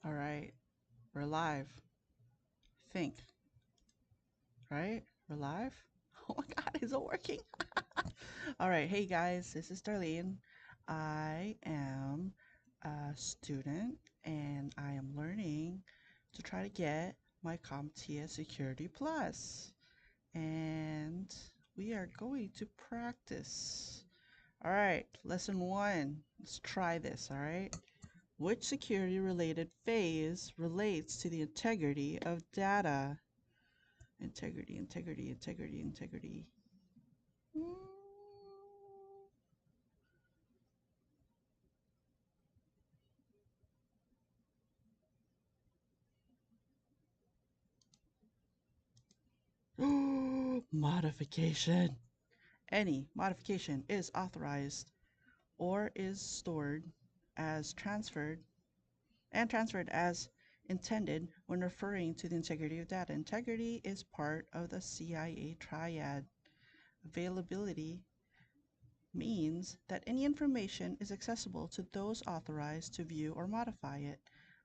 All right, we're live. Think, right? We're live. Oh my God, is it working? All right, hey guys, this is Darlene. I am a student and I am learning to try to get my CompTIA Security Plus. And we are going to practice. All right, lesson one. Let's try this, all right? Which security related phase relates to the integrity of data? Integrity, integrity, integrity, integrity. Modification. Any modification is authorized or is stored as transferred as intended when referring to the integrity of data. Integrity is part of the CIA triad. Availability means that any information is accessible to those authorized to view or modify it.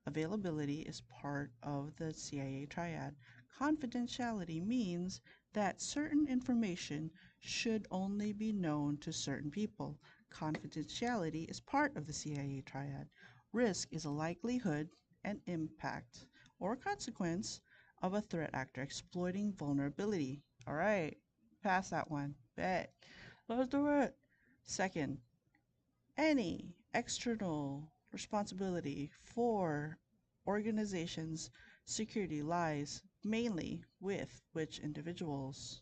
Availability is part of the CIA triad. Confidentiality means that certain information should only be known to certain people. Confidentiality is part of the CIA triad. Risk is a likelihood and impact or consequence of a threat actor exploiting vulnerability. All right, pass that one. Bet. Let's do it. Second, any external responsibility for organizations' security lies mainly with which individuals?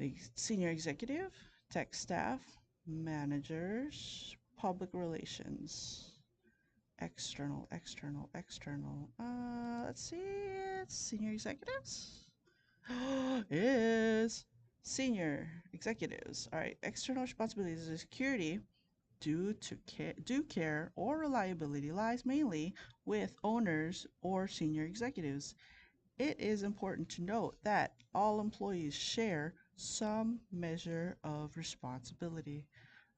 The senior executive, tech staff, managers, public relations. External, external, external. Let's see, it's senior executives. Is senior executives. All right, external responsibilities of security due care or reliability lies mainly with owners or senior executives. It is important to note that all employees share some measure of responsibility.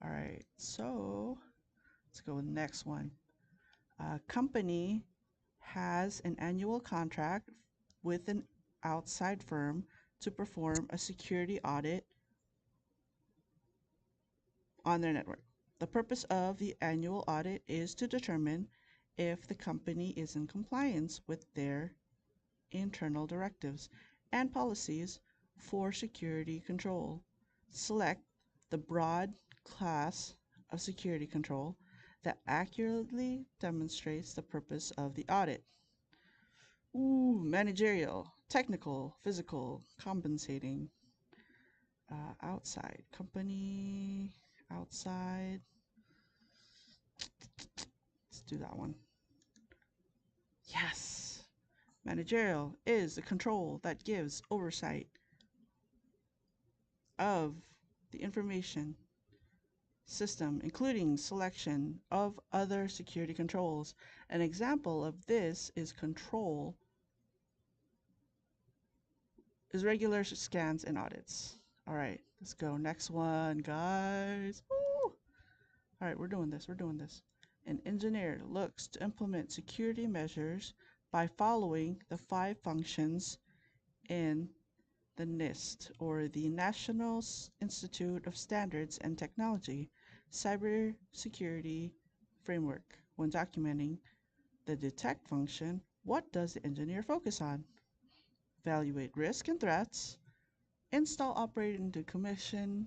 All right, so let's go with the next one. A company has an annual contract with an outside firm to perform a security audit on their network. The purpose of the annual audit is to determine if the company is in compliance with their internal directives and policies for security control. Select the broad class of security control that accurately demonstrates the purpose of the audit. Managerial, technical, physical, compensating, outside, company, outside. Let's do that one. Yes. Managerial is the control that gives oversight of the information system, including selection of other security controls. An example of this is regular scans and audits. All right, let's go. Next one, guys. Woo! All right, we're doing this. We're doing this. An engineer looks to implement security measures by following the 5 functions in the NIST, or the National Institute of Standards and Technology Cybersecurity Framework. When documenting the detect function, what does the engineer focus on? Evaluate risk and threats, install, operate, and decommission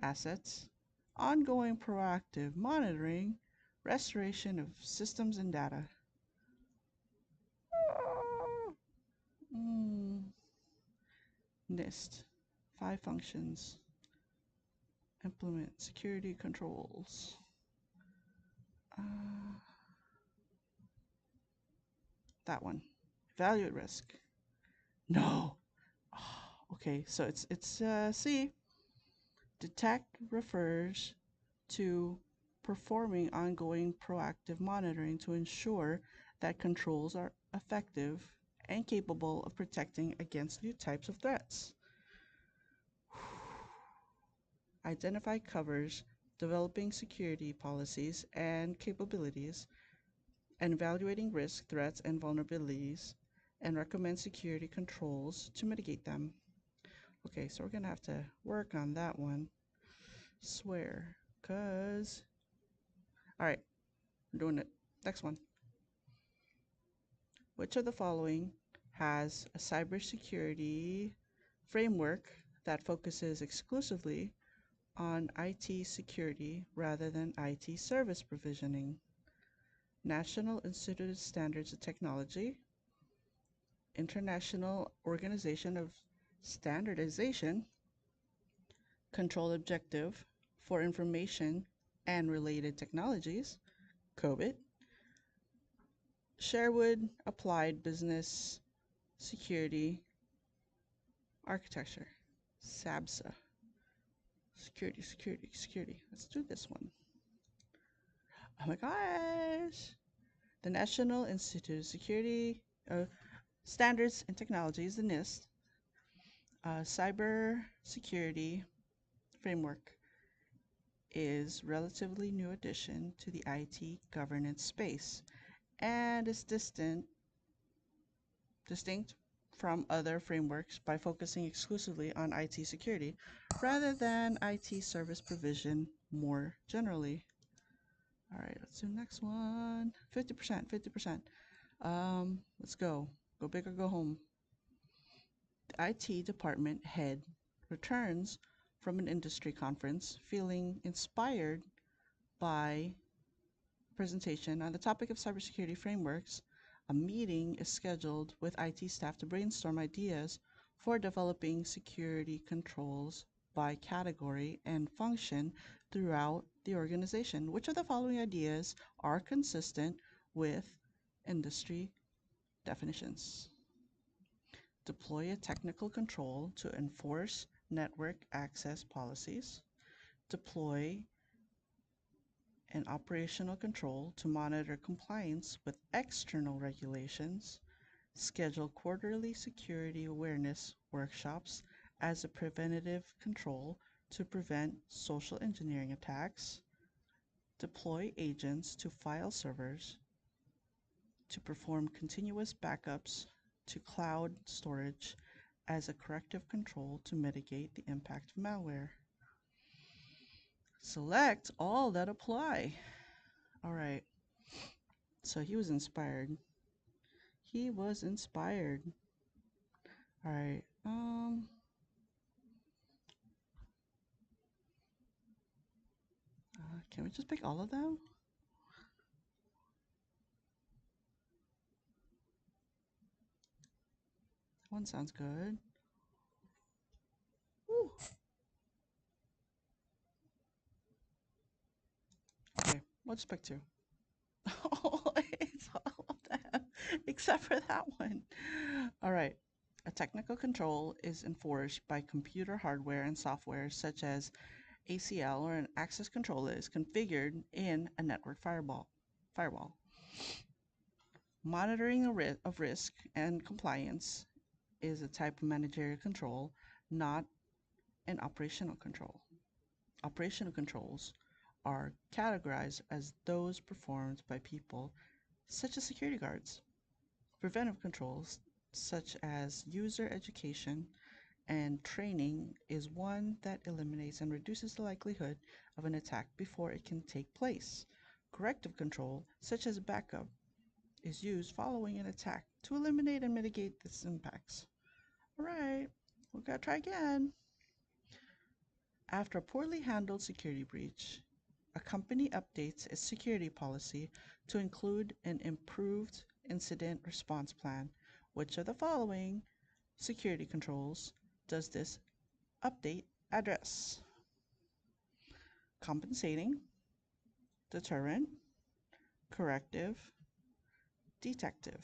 assets, ongoing proactive monitoring, restoration of systems and data. NIST, 5 functions, implement security controls. That one. Evaluate risk. No. Okay, so it's C. Detect refers to performing ongoing proactive monitoring to ensure that controls are effective and capable of protecting against new types of threats. Identify covers developing security policies and capabilities and evaluating risk, threats, and vulnerabilities, and recommend security controls to mitigate them. Okay, so we're gonna have to work on that one. Swear, cause, all right, we're doing it. Next one. Which of the following has a cybersecurity framework that focuses exclusively on IT security rather than IT service provisioning? National Institute of Standards and Technology, International Organization of Standardization, Control Objective for Information and Related Technologies, COBIT, Sherwood Applied Business Security Architecture, SABSA. Security, security, security. Let's do this one. Oh my gosh. The National Institute of Security Standards and Technologies, the NIST, cyber security framework is relatively new addition to the IT governance space and is distinct from other frameworks by focusing exclusively on IT security rather than IT service provision more generally. All right, let's do the next one. 50%, 50%. Let's go. Go big or go home. The IT department head returns from an industry conference feeling inspired by a presentation on the topic of cybersecurity frameworks. A meeting is scheduled with IT staff to brainstorm ideas for developing security controls by category and function throughout the organization. Which of the following ideas are consistent with industry definitions? Deploy a technical control to enforce network access policies. Deploy an operational control to monitor compliance with external regulations. Schedule quarterly security awareness workshops as a preventative control to prevent social engineering attacks. Deploy agents to file servers to perform continuous backups to cloud storage as a corrective control to mitigate the impact of malware. Select all that apply. All right. So he was inspired. He was inspired. All right. Can we just pick all of them? One sounds good. Woo. Okay, we'll just pick two. Oh, it's all of them except for that one. All right. A technical control is enforced by computer hardware and software such as ACL or an access control is configured in a network firewall. Monitoring of risk and compliance is a type of managerial control, not an operational control. Operational controls are categorized as those performed by people such as security guards. Preventive controls such as user education and training is one that eliminates and reduces the likelihood of an attack before it can take place. Corrective control, such as backup, is used following an attack to eliminate and mitigate its impacts. All right, we gotta try again. After a poorly handled security breach, a company updates its security policy to include an improved incident response plan. Which of the following security controls does this update address? Compensating, deterrent, corrective, detective.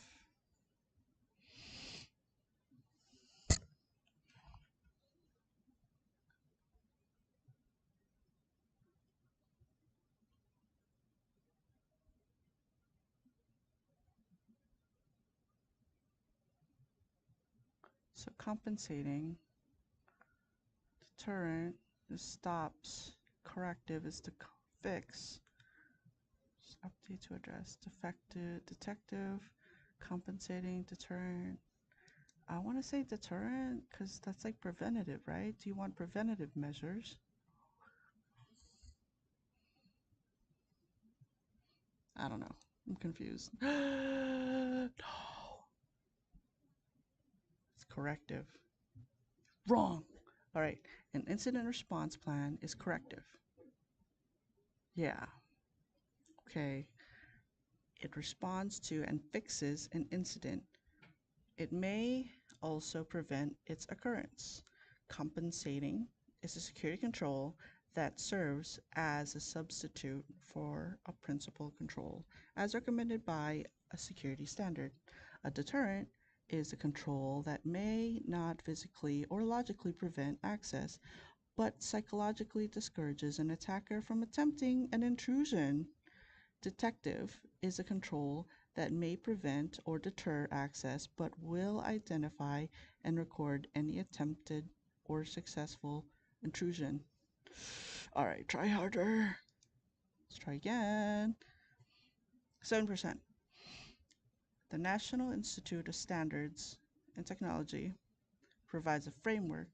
So compensating, deterrent is stops, corrective is to fix. update to address defective, detective, compensating, deterrent. I want to say deterrent because that's like preventative, right? Do you want preventative measures? I don't know. I'm confused. No. It's corrective. Wrong. All right. An incident response plan is corrective. Yeah. Okay. It responds to and fixes an incident. It may also prevent its occurrence. Compensating is a security control that serves as a substitute for a principal control, as recommended by a security standard. A deterrent is a control that may not physically or logically prevent access, but psychologically discourages an attacker from attempting an intrusion. Detective is a control that may prevent or deter access but will identify and record any attempted or successful intrusion. All right, try harder. Let's try again. 7%. The National Institute of Standards and Technology provides a framework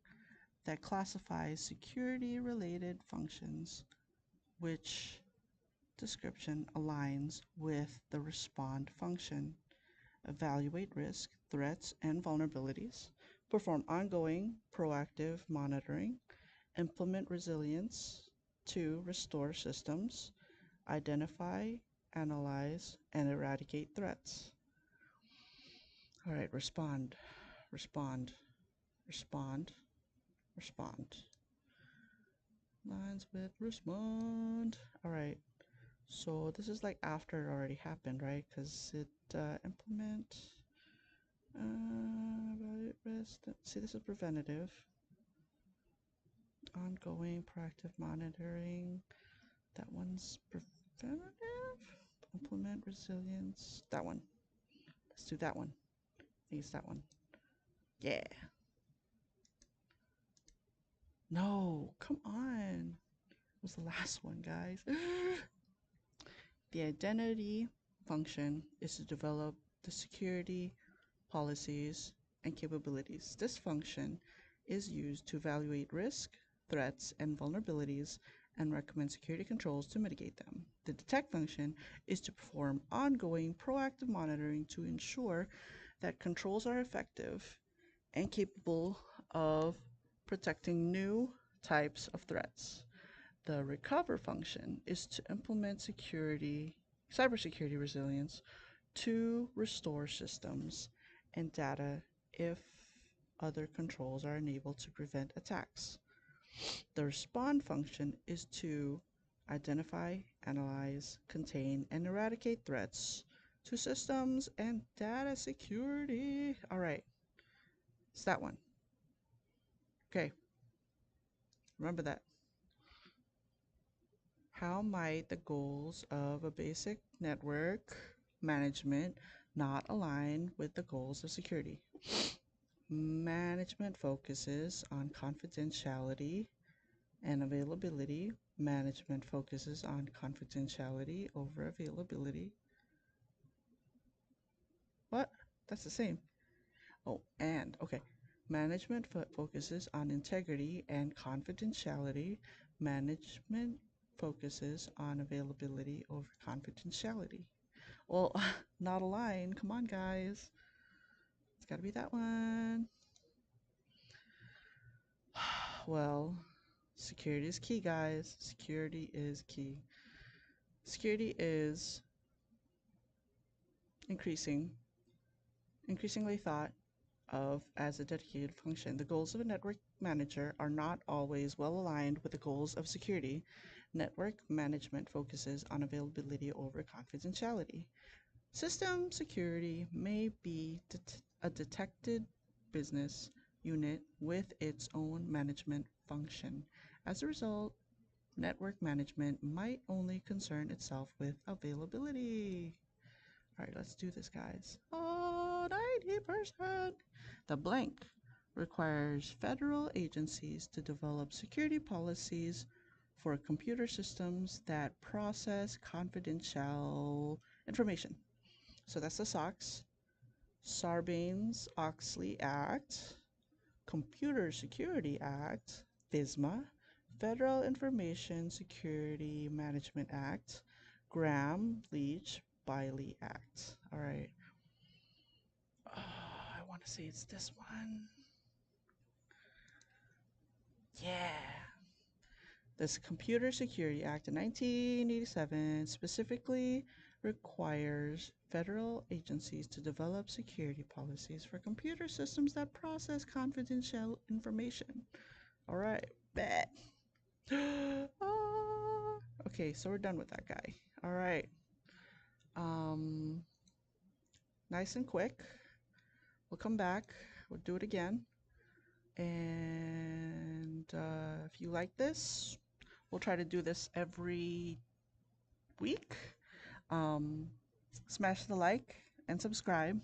that classifies security-related functions, which description aligns with the respond function. Evaluate risk, threats, and vulnerabilities, perform ongoing proactive monitoring, implement resilience to restore systems, identify, analyze, and eradicate threats. All right, respond, respond, respond, respond. Lines with respond. All right, so this is like after it already happened, right? Because it implement, evaluate risk. See, this is preventative. Ongoing proactive monitoring. That one's preventative. Implement resilience. That one. Let's do that one. I think it's that one. Yeah. No, come on. What was the last one, guys? The identity function is to develop the security policies and capabilities. This function is used to evaluate risk, threats, and vulnerabilities and recommend security controls to mitigate them. The detect function is to perform ongoing proactive monitoring to ensure that controls are effective and capable of protecting new types of threats. The recover function is to implement cybersecurity resilience to restore systems and data if other controls are unable to prevent attacks. The respond function is to identify, analyze, contain, and eradicate threats to systems and data security. All right, it's that one. Okay, remember that. How might the goals of a basic network management not align with the goals of security? Management focuses on confidentiality and availability. Management focuses on confidentiality over availability. What? That's the same. Oh, and, okay. Management focuses on integrity and confidentiality. Management focuses on availability over confidentiality. Well, not aligned. Come on, guys. It's got to be that one. Well, security is key, guys. Security is key. Security is increasingly thought of as a dedicated function. The goals of a network manager are not always well aligned with the goals of security. Network management focuses on availability over confidentiality. System security may be a detected business unit with its own management function. As a result, network management might only concern itself with availability. All right, let's do this, guys. Oh, 90%. The blank requires federal agencies to develop security policies for computer systems that process confidential information. So that's the SOX, Sarbanes-Oxley Act, Computer Security Act, FISMA, Federal Information Security Management Act, Graham-Leach-Bliley Act. All right. I want to say it's this one. Yeah. This Computer Security Act of 1987 specifically requires federal agencies to develop security policies for computer systems that process confidential information. All right, bet. Okay, so we're done with that guy. All right. Nice and quick. We'll come back. We'll do it again. And if you like this, we'll try to do this every week. Smash the like and subscribe.